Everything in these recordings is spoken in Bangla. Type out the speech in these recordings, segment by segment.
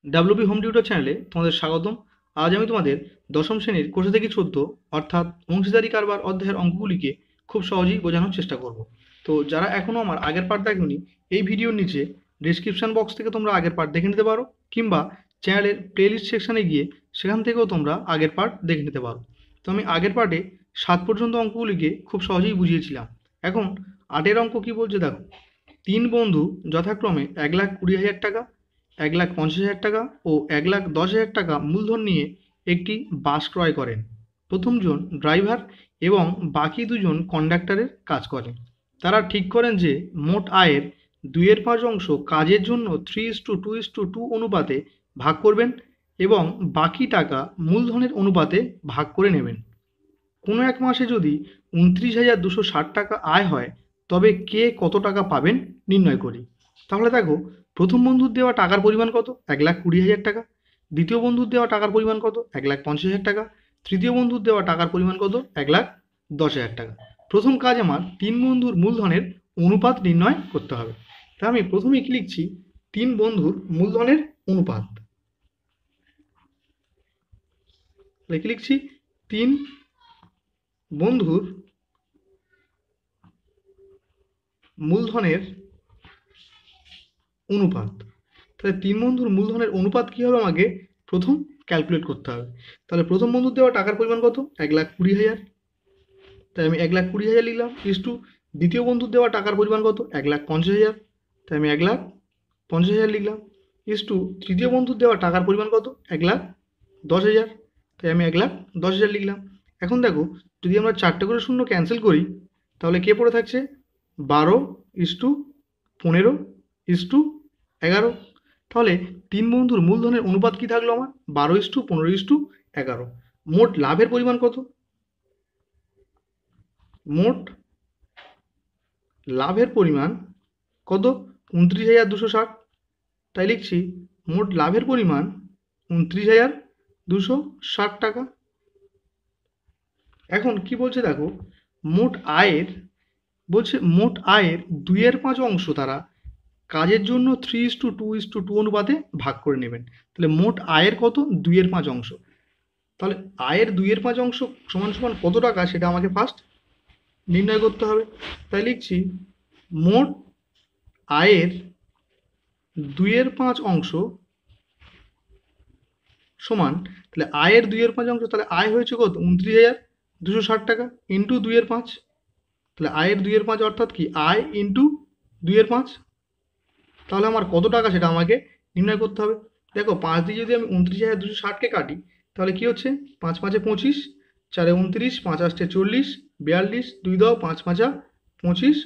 ডাব্লিউবি হোম টিউটর চ্যানেলে তোমাদের স্বাগতম। আজ আমি তোমাদের দশম শ্রেণীর কোষে থেকে ১৪ অর্থাৎ অংশীদারি কারবার অধ্যায়ের অঙ্কগুলিকে খুব সহজেই বোঝানোর চেষ্টা করব। তো যারা এখনও আমার আগের পার্ট দেখোনি, এই ভিডিওর নিচে ডিসক্রিপশন বক্স থেকে তোমরা আগের পার্ট দেখে নিতে পারো, কিংবা চ্যানেলের প্লেলিস্ট সেকশানে গিয়ে সেখান থেকেও তোমরা আগের পার্ট দেখে নিতে পারো। তো আমি আগের পার্টে 7 পর্যন্ত অঙ্কগুলিকে খুব সহজেই বুঝিয়েছিলাম। এখন 8-এর অঙ্ক কী বলছে দেখো। 3 বন্ধু যথাক্রমে 1,20,000 টাকা, 1,50,000 টাকা ও 1,10,000 টাকা মূলধন নিয়ে একটি বাস ক্রয় করেন। প্রথমজন ড্রাইভার এবং বাকি দুজন কন্ডাক্টরের কাজ করেন। তারা ঠিক করেন যে মোট আয়ের 2/5 অংশ কাজের জন্য 3:2:2 অনুপাতে ভাগ করবেন এবং বাকি টাকা মূলধনের অনুপাতে ভাগ করে নেবেন। কোনো এক মাসে যদি 29,260 টাকা আয় হয়, তবে কে কত টাকা পাবেন নির্ণয় করি। তাহলে দেখো, প্রথম বন্ধুর দেওয়া টাকার পরিমাণ কত? 1,20,000 টাকা। দ্বিতীয় বন্ধুর দেওয়া টাকার পরিমাণ কত? 1,50,000 টাকা। তৃতীয় বন্ধুর দেওয়া টাকার পরিমাণ কত? 1,10,000 টাকা। প্রথম কাজ আমার 3 বন্ধুর মূলধনের অনুপাত নির্ণয় করতে হবে। তা আমি প্রথমেই কি লিখছি? 3 বন্ধুর মূলধনের অনুপাত। কি লিখছি? 3 বন্ধুর মূলধনের অনুপাত। তাহলে 3 বন্ধুর মূলধনের অনুপাত কী হবে আমাকে প্রথম ক্যালকুলেট করতে হবে। তাহলে প্রথম বন্ধুর দেওয়া টাকার পরিমাণ কত? 1,20,000। তাই আমি 1,20,000 লিখলাম। ইস্টু দ্বিতীয় বন্ধুর দেওয়া টাকার পরিমাণ কত? 1,50,000। তাই আমি 1,50,000 লিখলাম। ইস্টু তৃতীয় বন্ধুর দেওয়া টাকার পরিমাণ কত? 1,10,000। তাই আমি 1,10,000 লিখলাম। এখন দেখো, যদি আমরা 4টে করে শূন্য ক্যান্সেল করি, তাহলে কে পড়ে থাকছে? 12:15:11। তাহলে 3 বন্ধুর মূলধনের অনুপাত কি থাকলো আমার? 12:15:11। মোট লাভের পরিমাণ কত? মোট লাভের পরিমাণ কত? 29,260। তাই লিখছি মোট লাভের পরিমাণ 29,260 টাকা। এখন কি বলছে দেখো, মোট আয়ের মোট আয়ের 2/5 অংশ তারা কাজের জন্য 3:2:2 অনুপাতে ভাগ করে নেবেন। তাহলে মোট আয়ের কত? 2/5 অংশ। তাহলে আয়ের 2/5 অংশ সমান সমান কত টাকা, সেটা আমাকে ফার্স্ট নির্ণয় করতে হবে। তাই লিখছি মোট আয়ের 2/5 অংশ সমান, তাহলে আয়ের 2/5 অংশ, তাহলে আয় হয়েছে কত? 29,260 টাকা ইন্টু 2/5। তাহলে আয়ের 2/5 অর্থাৎ কি? আয় ইন্টু 2/5। তাহলে আমার কত টাকা সেটা আমাকে নির্ণয় করতে হবে। দেখো, 5 দিয়ে যদি আমি 29,260কে কাটি, তাহলে কি হচ্ছে? 5 5 25, 4 29, 5 8 40, 42, 2 দাও 5 5 25,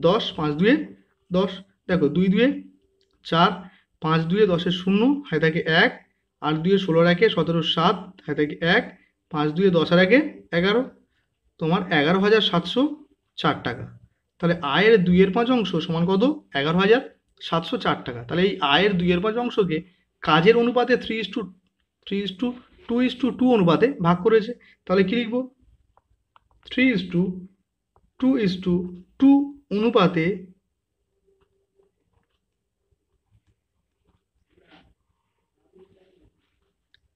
10, 5 2 10। দেখো, 2 2 4, 5 2 10 0, হাতে থাকে 1, 8 2 16 1 17 7, হাতে থাকে 1, 5 2 10 1 11, তোমার 11,704 টাকা। তাহলে আয়ের 2/5 অংশ সমান কত? 11,704 টাকা। তাহলে এই আয়ের 2/5 অংশকে কাজের অনুপাতে 3:2:2 অনুপাতে ভাগ করেছে। তাহলে কি লিখব? 3:2:2 অনুপাতে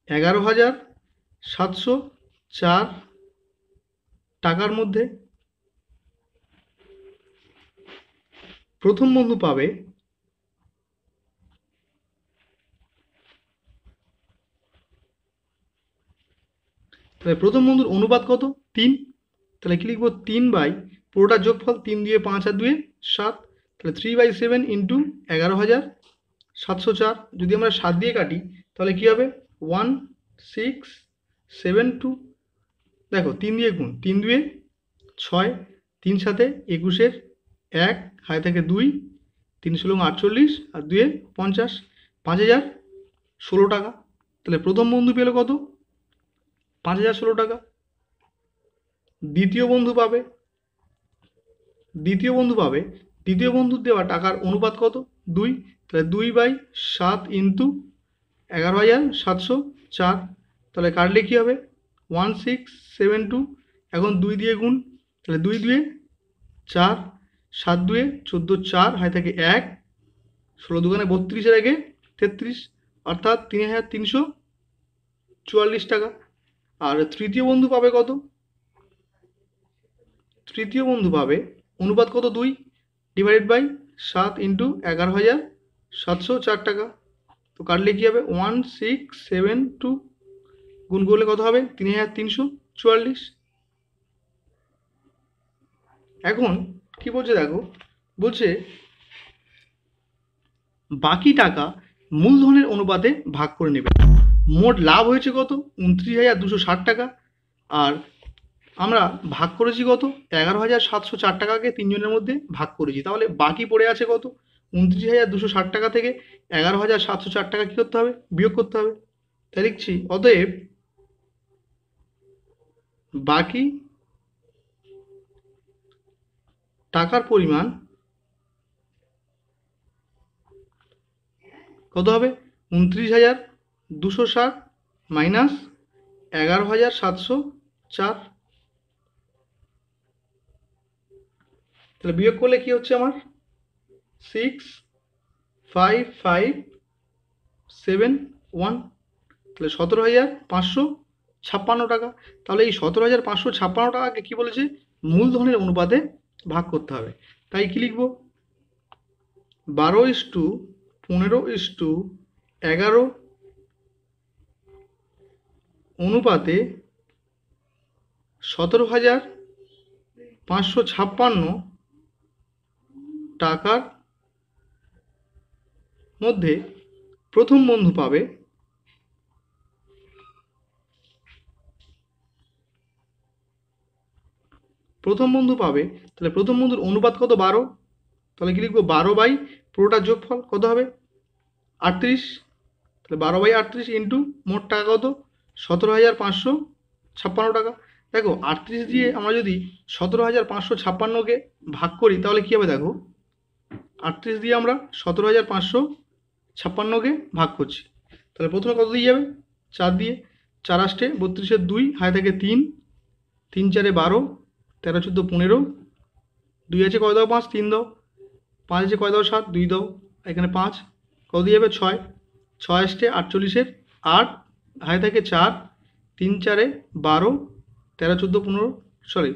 11,704 টাকার মধ্যে প্রথম বন্ধু পাবে তাহলে প্রথম বন্ধুর অনুপাত কত? 3। তাহলে কি লিখবো? 3 বাই পুরোটার যোগফল 3 দিয়ে 5 আর 2 7। তাহলে 3/7 ইন্টু 11,704। যদি আমরা 7 দিয়ে কাটি, তাহলে কি হবে? 1672। দেখো, 3 দিয়ে গুণ, 3 2 6, 3 7 21, 1 হাতে থেকে 2, 3 16 48 আর 2 50, 5,016 টাকা। তাহলে প্রথম বন্ধু পেল কত? 5,016 টাকা। দ্বিতীয় বন্ধু পাবে দ্বিতীয় বন্ধুর দেওয়া টাকার অনুপাত কত? 2। তাহলে 2/7 ইন্টু 11,704। তাহলে কাটলে কী হবে? 1672। এখন 2 দিয়ে গুণ, তাহলে 2 2 4, 7 2 14 4, হাতে থাকে 1, 16 2 32 এর আগে 33, অর্থাৎ 3,344 টাকা। আর তৃতীয় বন্ধু পাবে কত? তৃতীয় বন্ধু পাবে অনুপাত কত, 2 ডিভাইডেড বাই 7 ইন্টু 11,704 টাকা। তো কাটলে কী হবে, 1672 গুণ করলে কত হবে, 3,344। এখন কি বলছে দেখো, বলছে বাকি টাকা মূলধনের অনুপাতে ভাগ করে নেবে। মোট লাভ হয়েছে কত, 29,260 টাকা। আর আমরা ভাগ করেছি কত, 11,704 টাকাকে তিনজনের মধ্যে ভাগ করেছি। তাহলে বাকি পড়ে আছে কত, 29,260 টাকা থেকে 11,704 টাকা কী করতে হবে, বিয়োগ করতে হবে। তাই লিখছি অতএব বাকি টাকার পরিমাণ কত হবে, 29,260 মাইনাস 11,704। তাহলে বিয়োগ করলে কি হচ্ছে আমার, 65571। তাহলে 17,556 টাকা। তাহলে এই 17,556 টাকাকে কি বলেছে, মূলধনের অনুপাতে ভাগ করতে হবে। তাই কি লিখব, 12:15:11 অনুপাতে 17,556 টাকার মধ্যে প্রথম বন্ধু পাবে তাহলে প্রথম বন্ধুর অনুপাত কত, 12। তাহলে কি লিখবো, 12 বাই পুরোটার যোগফল কত হবে, 38। তাহলে 12/38 ইন্টু মোট টাকা কত, 17,556 টাকা। দেখো 38 দিয়ে আমরা যদি 17,556কে ভাগ করি তাহলে কী হবে, দেখো 38 দিয়ে আমরা 17,556কে ভাগ করছি। তাহলে প্রথমে কত দিয়ে যাবে, 4 দিয়ে, 4 আসতে 32-এর 2 হাতে থাকে 3, 3 4-এ 12, 13 14 15, 2 আছে কয় দাও 5, 3 দাও, 5 আছে কয় দাও 7, 2 দাও, এখানে 5, কত দিয়ে যাবে 6, 6 আসতে 48-এর 8 হাতে থাকে 4, 3 4-এ 12, 13 14 15, সরি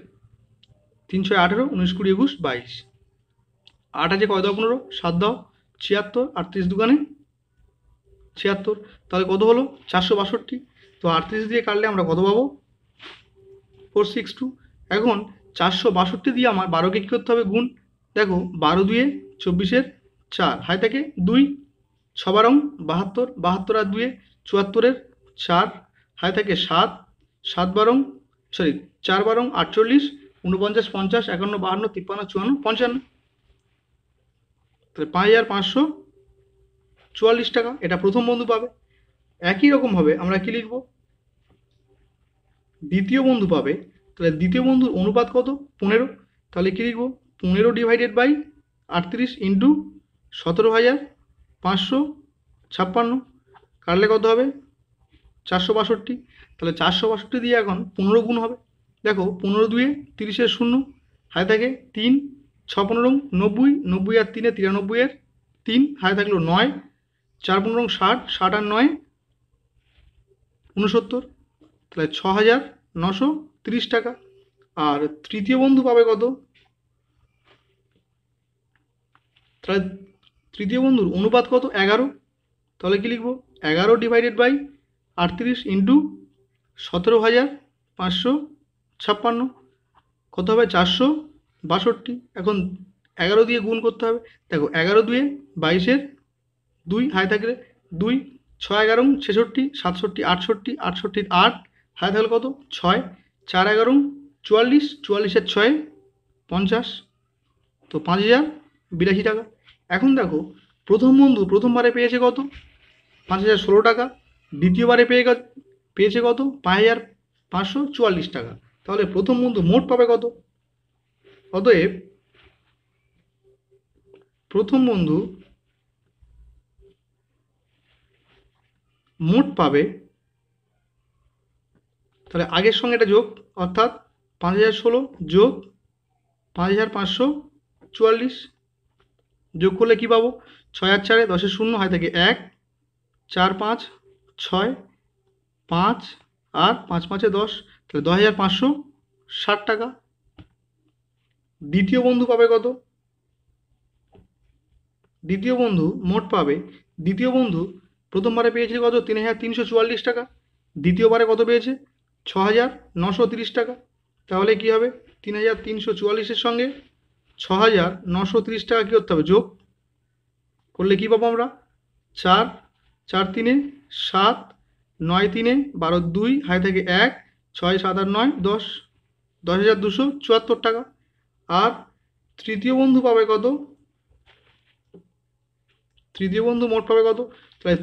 3 6 18, 19 20 21 22, 8 আছে কয় দাও 15, 7 দাও, 76, 38 দুগানে 76। তাহলে কত হলো, 462। তো 38 দিয়ে কাটলে আমরা কত পাবো, 462। এখন 462 দিয়ে আমার 12কে কী করতে হবে, গুণ। দেখো 12 2-এ 24-এর 4 হাতে থাকে 2, 6 12 72, 72 আর 2-এ 74-এর 4 হাতে থাকে 7, 7 12 সরি 4 12 48, 49 50 51 52 53 54 55। তাহলে 5,544 টাকা এটা প্রথম বন্ধু পাবে। একই রকমভাবে আমরা কি লিখব, দ্বিতীয় বন্ধু পাবে। তাহলে দ্বিতীয় বন্ধুর অনুপাত কত, 15। তাহলে কি লিখব, 15 ডিভাইডেড বাই 38 ইন্টু 17,556 কাটলে কত হবে, 462। তাহলে 462 দিয়ে এখন 15 গুণ হবে। দেখো 15 2-এ 30-এর 0 হাতে থাকে 3, 6 15 90, 90 আর 3-এ 93-এর 3 হাতে থাকলো 9, 4 15 60, 60 আর 9 69। তাহলে 6,930 টাকা। আর তৃতীয় বন্ধু পাবে কত, তাহলে তৃতীয় বন্ধুর অনুপাত কত, 11। তাহলে কি লিখবো, 11 ডিভাইডেড বাই 38 ইন্টু 17,556 কত হবে, 462। এখন 11 দিয়ে গুণ করতে হবে। দেখো 11 2-এ 22-এর 2 হাতে থাকলে 2, 6 11 66, 67 68, 68 8 হাতে থাকলে কত, 6, 4 11 44, 44-এর 6 50। তো 5,082 টাকা। এখন দেখো প্রথম বন্ধু প্রথমবারে পেয়েছে কত, 5,016 টাকা। দ্বিতীয়বারে পেয়েছে কত, 5,544 টাকা। তাহলে প্রথম বন্ধু মোট পাবে কত, অতএব প্রথম বন্ধু মোট পাবে, তাহলে আগের সঙ্গে এটা যোগ, অর্থাৎ 5,016 যোগ 5,544 যোগ করলে কি পাবো, 6 আর 4-এ 10-এর 0 হাতে থাকে 1, 4 5 6 5 আর 5 5 10, তাহলে 10,560 টাকা। দ্বিতীয় বন্ধু পাবে কত? দ্বিতীয় বন্ধু মোট পাবে, দ্বিতীয় বন্ধু প্রথমবারে পেয়েছিল কত? 3,344 টাকা। দ্বিতীয়বারে কত পেয়েছে? 6,930 টাকা। তাহলে কি হবে? 3,344-এর সঙ্গে 6,930 টাকা কী করতে হবে? যোগ করলে কী পাবো আমরা? 4 4 3 7, 9 3 12 2, হাই থেকে 1, 6 7 8 9 10, 10,274 টাকা। আর তৃতীয় বন্ধু পাবে কত? তৃতীয় বন্ধু মোট পাবে কত? তাহলে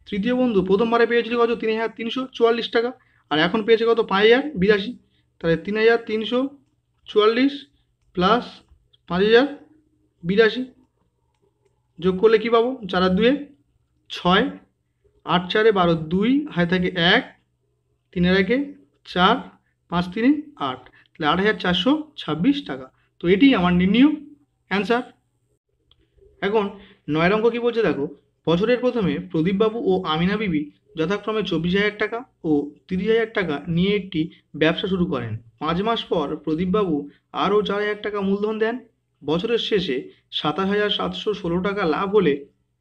তৃতীয় বন্ধু প্রথমবারে পেয়েছিল কত? 3,344 টাকা। আর এখন পেয়েছে কত? 5,082। তাহলে 3,344 প্লাস 5,082 যোগ করলে কী পাবো? 4 আর 2 6, 8 4 12 2, হাই থাকে 1, 3 1 4, 5 3 8, তাহলে 8,426 টাকা। তো এটি আমার নির্ণীয় অ্যান্সার। এখন 9 অঙ্ক কী বলছে দেখো। বছরের প্রথমে প্রদীপবাবু ও আমিনা বিবি যথাক্রমে 24,000 টাকা ও 30,000 টাকা নিয়ে একটি ব্যবসা শুরু করেন। 5 মাস পর প্রদীপবাবু আরও 4,000 টাকা মূলধন দেন। বছরের শেষে 27,716 টাকা লাভ হলে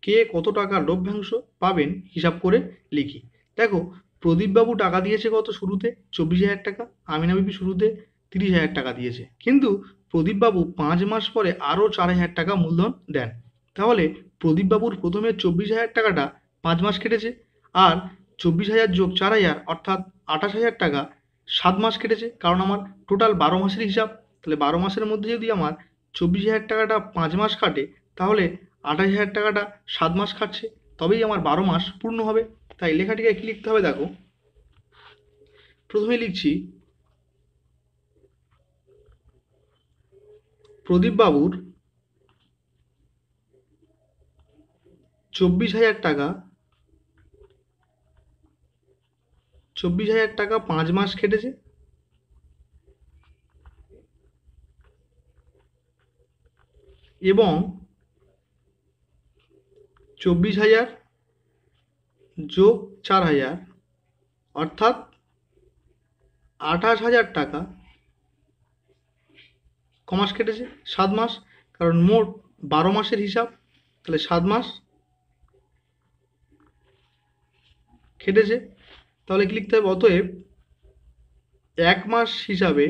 কে কত টাকার লভ্যাংশ পাবেন হিসাব করে লিখি। দেখো, প্রদীপবাবু টাকা দিয়েছে কত শুরুতে? 24,000 টাকা। আমিনা বিবি শুরুতে 30,000 টাকা দিয়েছে, কিন্তু প্রদীপবাবু 5 মাস পরে আরও 4,000 টাকা মূলধন দেন। তাহলে প্রদীপবাবুর প্রথমে 24,000 টাকাটা 5 মাস কেটেছে, আর 24,000 যোগ 4,000 অর্থাৎ 28,000 টাকা 7 মাস কেটেছে, কারণ আমার টোটাল 12 মাসের হিসাব। তাহলে 12 মাসের মধ্যে যদি আমার 24,000 টাকাটা 5 মাস কাটে, তাহলে 28,000 টাকাটা 7 মাস কাটছে, তবেই আমার 12 মাস পূর্ণ হবে। তাই লেখাটিকে কী লিখতে হবে দেখো। প্রথমে লিখছি প্রদীপবাবুর 24,000 টাকা 5 মাস কেটেছে, এবং 24,000 যোগ 4,000 অর্থাৎ 28,000 টাকা কমাস কেটেছে 7 মাস, কারণ মোট 12 মাসের হিসাব। তাহলে 7 মাস কেটেছে। তাহলে কি লিখতে হবে? অতএব 1 মাস হিসাবে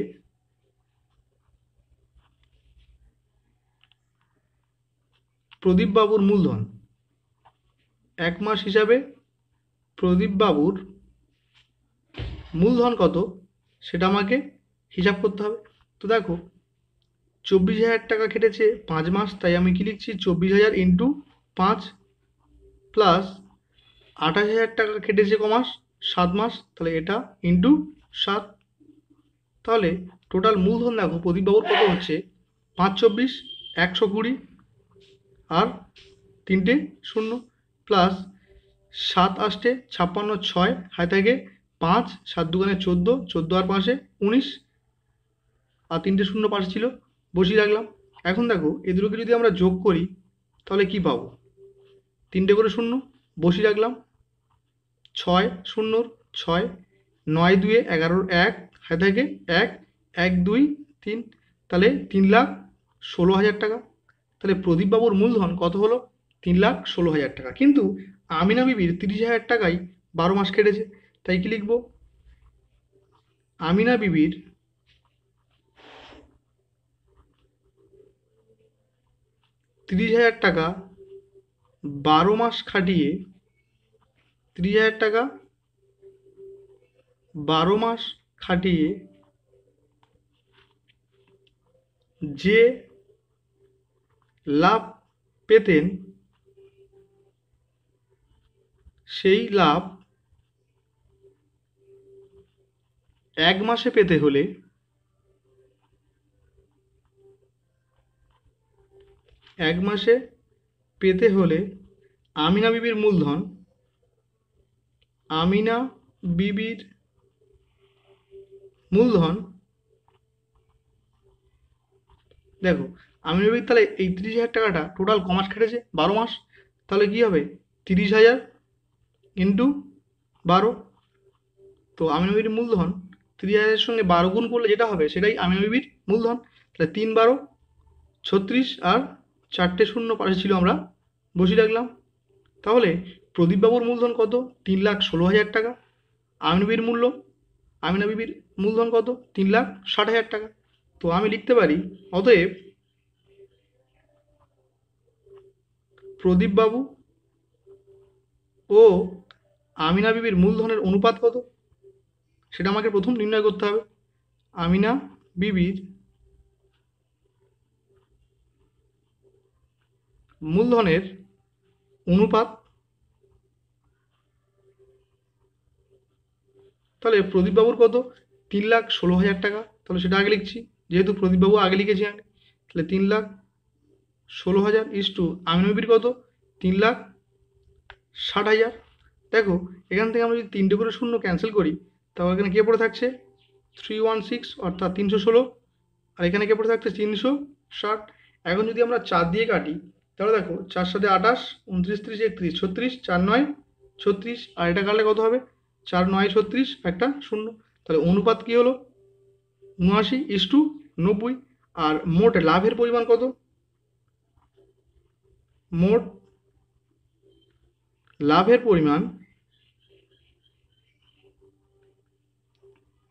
প্রদীপবাবুর মূলধন, 1 মাস হিসাবে প্রদীপবাবুর মূলধন কত সেটা আমাকে হিসাব করতে হবে। তো দেখো, 24,000 টাকা কেটেছে 5 মাস, তাই আমি কি লিখছি? 24,000 ইন্টু 5 প্লাস 28,000 টাকা কেটেছে কমাস 7 মাস, তাহলে এটা ইন্টু 7। তাহলে টোটাল মূলধন দেখো প্রদীপবাবুর কত হচ্ছে? 5 24 120 আর 3টে 0 প্লাস 7 8 56 6, হাই থেকে 5, 7 2 14, 14 আর 5 19, আর 3টে 0 পাশে ছিল, বসিয়ে রাখলাম। এখন দেখো, এই দুটোকে যদি আমরা যোগ করি তাহলে কি পাবো? 3টে করে 0 বসিয়ে রাখলাম, 6 0 6, 9 2 11 1, হাই থেকে 1 1 2 3, তাহলে 3,16,000 টাকা। তাহলে প্রদীপবাবুর মূলধন কত হলো? 3,16,000 টাকা। কিন্তু আমিনা বিবির 30,000 টাকাই 12 মাস কেটেছে, তাই কি লিখব? আমিনা বিবির 30,000 টাকা 12 মাস খাটিয়ে 30,000 টাকা 12 মাস খাটিয়ে যে লাভ পেতেন, সেই লাভ 1 মাসে পেতে হলে 1 মাসে পেতে হলে আমিনা বিবির মূলধন, আমিনা বিবির মূলধন দেখো, আমিনা বিবির তাহলে এই 30,000 টাকাটা টোটাল কমাস কেটেছে 12 মাস, তাহলে কি হবে? 30,000 ইন্টু 12। তো আমিনা বিবির মূলধন 30,000-এর সঙ্গে 12 গুণ করলে যেটা হবে সেটাই আমিনা বিবির মূলধন। তাহলে 3 12 36 আর 4টে শূন্য পাশে ছিল, আমরা বসিয়ে রাখলাম। তাহলে প্রদীপবাবুর মূলধন কত? 3,16,000 টাকা। আমিনা বিবির মূলধন কত? 3,60,000 টাকা। তো আমি লিখতে পারি অতএব প্রদীপবাবু ও আমিনা বিবির মূলধনের অনুপাত কত সেটা আমাকে প্রথম নির্ণয় করতে হবে। আমিনা বিবির মূলধনের অনুপাত, তাহলে প্রদীপবাবুর কত? 3,16,000 টাকা। তাহলে সেটা আগে লিখছি, যেহেতু প্রদীপবাবু আগে লিখেছি আমি। তাহলে 3,16,000 ইস্টু আমিনা বিবির কত? 3,60,000। দেখো এখান থেকে আমরা যদি 3টে করে শূন্য ক্যান্সেল করি তাহলে এখানে কে পড়ে থাকছে? 316 অর্থাৎ 316। আর এখানে কে পড়ে থাকছে? 360। এখন যদি আমরা 4 দিয়ে কাটি তাহলে দেখো 4 সাথে 28, 29 30 31 36, 4 9 36। আর এটা কাটলে কত হবে? 4 9 36, একটা শূন্য। তাহলে অনুপাত কি হলো? 79:90। আর মোট লাভের পরিমাণ কত? মোট লাভের পরিমাণ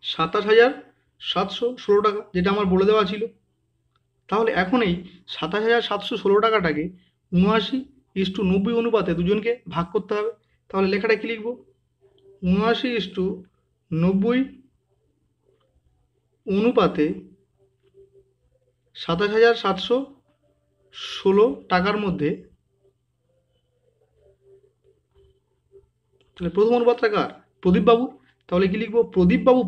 27,716 টাকা, যেটা আমার বলে দেওয়া ছিল। তাহলে এখন এই 27,716 টাকাটাকে 79:90 অনুপাতে দুজনকে ভাগ করতে হবে। তাহলে লেখাটা কি লিখব? 79:90 অনুপাতে 27,716 টাকার মধ্যে, তাহলে প্রথম অনুপাতটা কার? প্রদীপবাবুর। তাহলে কি লিখব? প্রদীপবাবু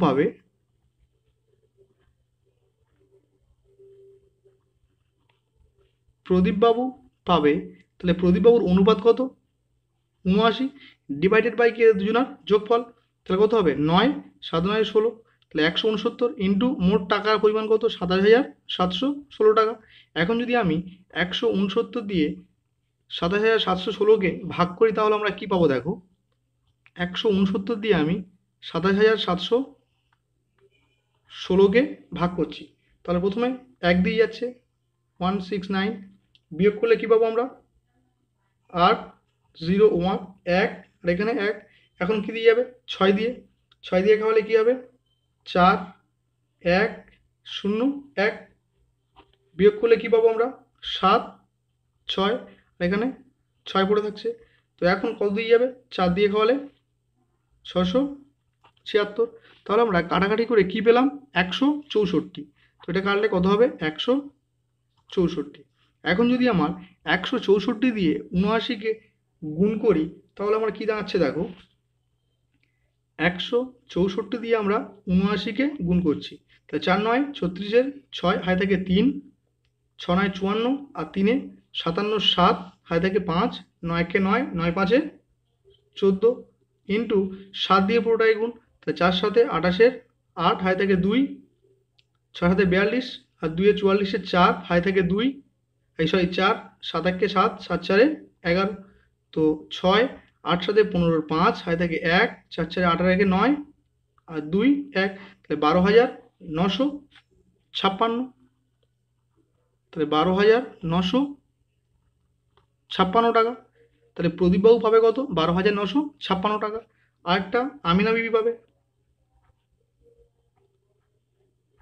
পাবে তাহলে প্রদীপবাবুর অনুপাত কত? 79 ডিভাইডেড বাই কে? দুজনার যোগফল। তাহলে কত হবে? 9 7 9 16। তাহলে 169 ইন্টু মোট টাকার পরিমাণ কত? 27,716 টাকা। এখন যদি আমি 169 দিয়ে 27,716কে ভাগ করি তাহলে আমরা কি পাবো? দেখো 169 দিয়ে আমি 27,716কে ভাগ করছি, তাহলে প্রথমে 1 দিয়ে যাচ্ছে 169, বিয়োগ করলে কি পাবো আমরা? 8 0 1 1, আর এখানে 1। এখন কি দিয়ে যাবে? 6 দিয়ে। 6 দিয়ে খাওয়ালে কি হবে? 4 1 0 1, বিয়োগ করলে কি পাবো আমরা? 7 6, আর এখানে 6 পড়ে থাকছে। তো এখন কত দিয়ে যাবে? 4 দিয়ে খাওয়ালে 676। তাহলে আমরা কাটাকাটি করে কি পেলাম? 164। তো এটা কাটলে কত হবে? 164। এখন যদি আমার 164 দিয়ে 79কে গুণ করি তাহলে আমার কি দাঁড়াচ্ছে? দেখো 164 দিয়ে আমরা 79কে গুণ করছি। তাহলে 4 9 36-এর 6 হাই থাকে 3, 6 9 54, আর 3-এ 57, 7 হাই থাকে 5, 9 কে 9, 9 5-এ 14 ইন্টু 7 দিয়ে পুরোটাই গুণ। তাহলে 4 7 28-এর 8 হাই থাকে 2, 6 7 42, আর 2 44-এর 4 হাই থাকে 2, এই সরি 4 7 1 7 7 4 11। তো 6 8 7 15-এর 5 হাই থাকে 1, 4 4 18 1 9, আর 2 1। তাহলে 12,956। তাহলে 12,956 টাকা। তাহলে প্রদীপবাবু পাবে কত? 12,956 টাকা। আর একটা আমিনা বিবি পাবে।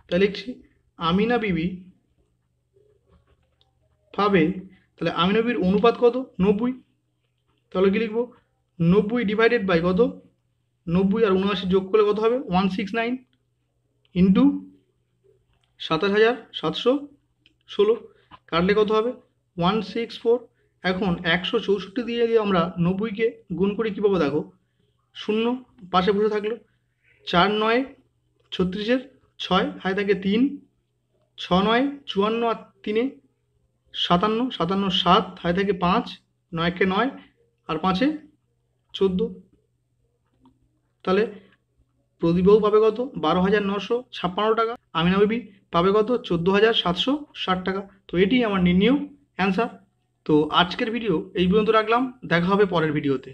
তাই লিখছি আমিনা বিবি পাবে, তাহলে আমিনা বিবির অনুপাত কত? 90। তাহলে কি লিখবো? 90 ডিভাইডেড বাই কত? 90 আর 79 যোগ করলে কত হবে? 169 ইন্টু 27,716, কাটলে কত হবে? 164। এখন 164 দিয়ে যদি আমরা 90কে গুণ করি কী পাবো? দেখো শূন্য পাশে বসে থাকলো। 4 9 36-এর 6 হাই থাকে 3, 6 9 54, আর 3-এ 57 57 7 হাই থাকে 5, 9 কে 9, আর 5-এ 14। তাহলে প্রদীপবাবু পাবে কত? 12,956 টাকা। আমিনা বিবি পাবে কত? 14,760 টাকা। তো এটি আমার নির্ণীয় অ্যান্সার। তো আজকের ভিডিও এই পর্যন্ত রাখলাম, দেখা হবে পরের ভিডিওতে।